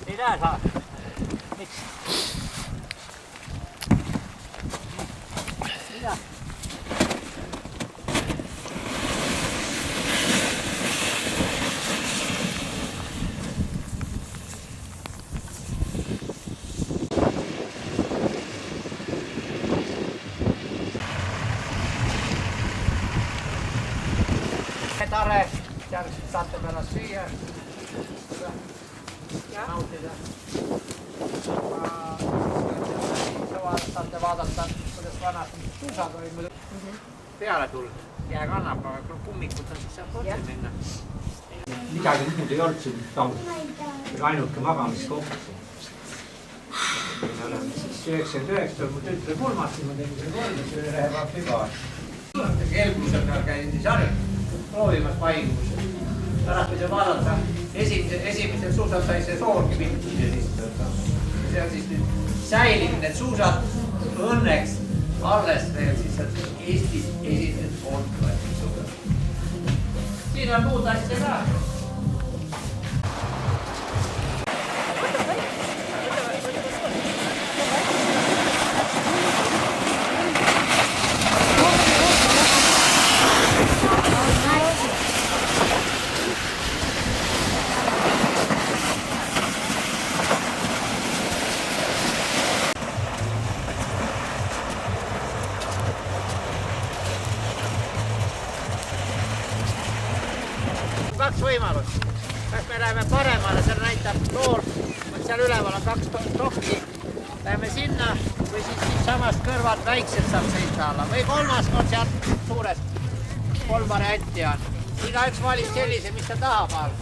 Ei tää saa. Miksi? Mitä? Tare, saatte mennä siihen. Nauttia. Saatte vaadata, kuidas vanasti suusad oli peale tulnud. Jää kannapäeva, kui kummikuta, siis saab otse minna. Midagi muud ei olnud siin taud. Ainuke magamiskoht. Me oleme siis 99 mu tütre kolmas, siis ma tegin selle kolme, see oli läheb viga. Kelgusel käin siis proovimas paigus. Pärast võime vaadata esimesel suusad sai see soorgi pintud ja siis see on siis nüüd säilinud need suusad õnneks alles veel siis Eestis esimesed koondvaid suusad. Siin on muud asja ka. Kaks võimalust. Kas me läheme paremale, seal näitab nool, seal üleval on kaks tohki. Läheme sinna või siis samast kõrvalt väikselt saab sõita alla. Või kolmas on seal suurest. 3 varianti on. Iga üks valib sellise, mis ta tahab all.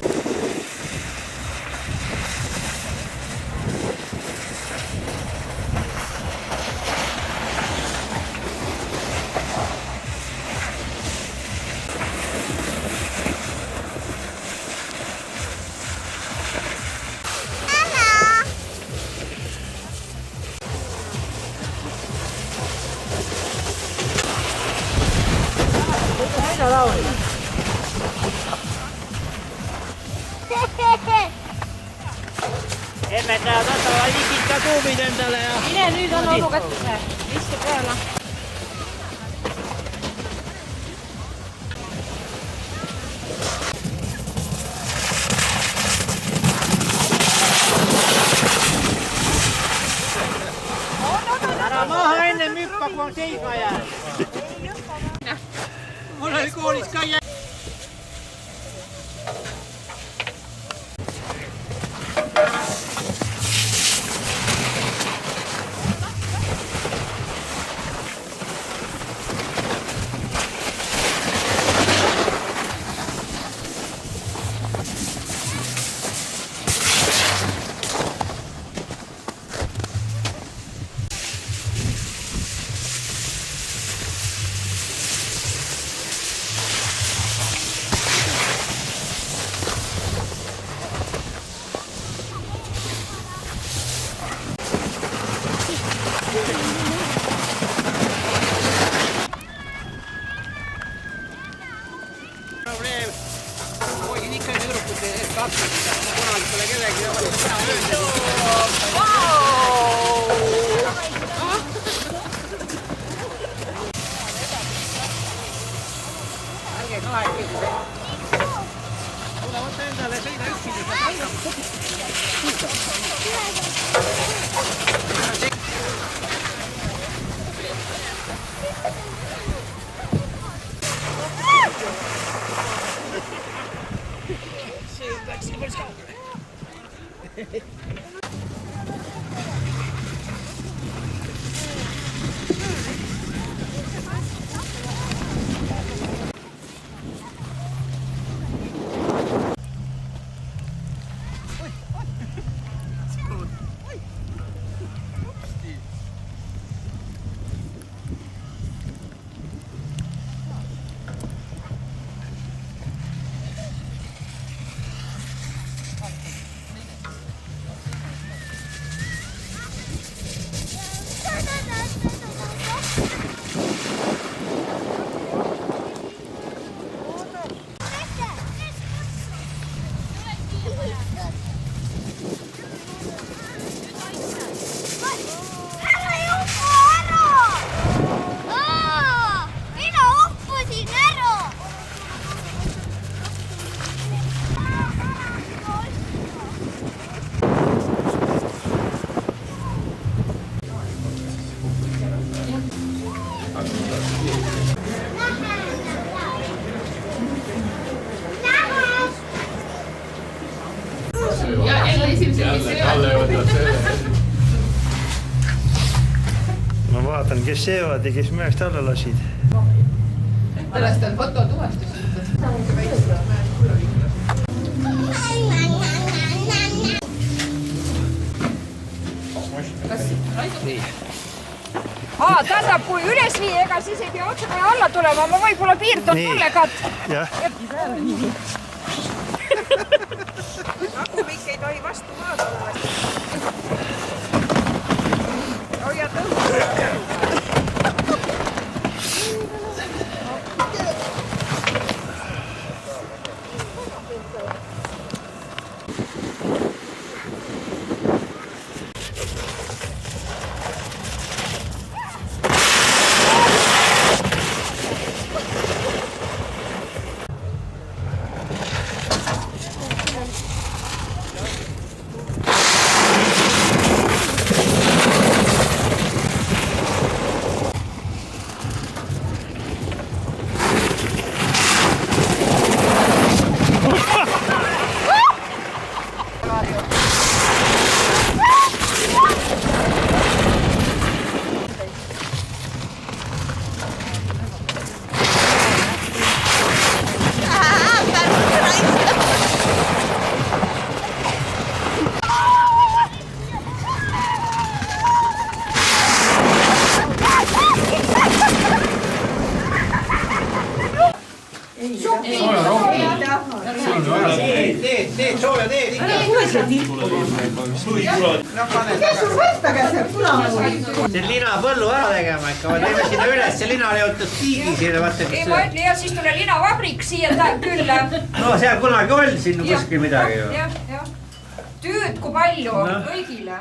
Emme tää ottaa likittä kuumit endale ja... Mine nüüd on olukätte. Istu peale. Ära maha enne myppa, kun on seisma jäänyt. Mulla oli koolis ka jää. Probleem. Voisin ikka tüdrukute eest katsuda, kunagi pole kellegi valmis teha öelda. Ärge kahekesi. Tule võtta endale, sõida üksi. ja jälle esimesel, kes Kalle võtab selle. Ma vaatan, kes seevad ja kes mäest alla lasid. Pärast on fototuvastus. Tähendab, kui üles viia, ega siis ei pea otsa kohe alla tulema, ma võib-olla piirdun tollega, Jah. Nakupikk ei tohi vastu maad olla. Hoia tõugu. Teed sooja teed ikka. See lina põllu ära tegema ikka, teeme sinna üles, see lina leotas tiigi siia, vaata Ei, ma ütlen, ja siis tule linavabrik siia külla. No seal kunagi oli sinna kuskil midagi ju. Jah. Tööd kui palju kõigile.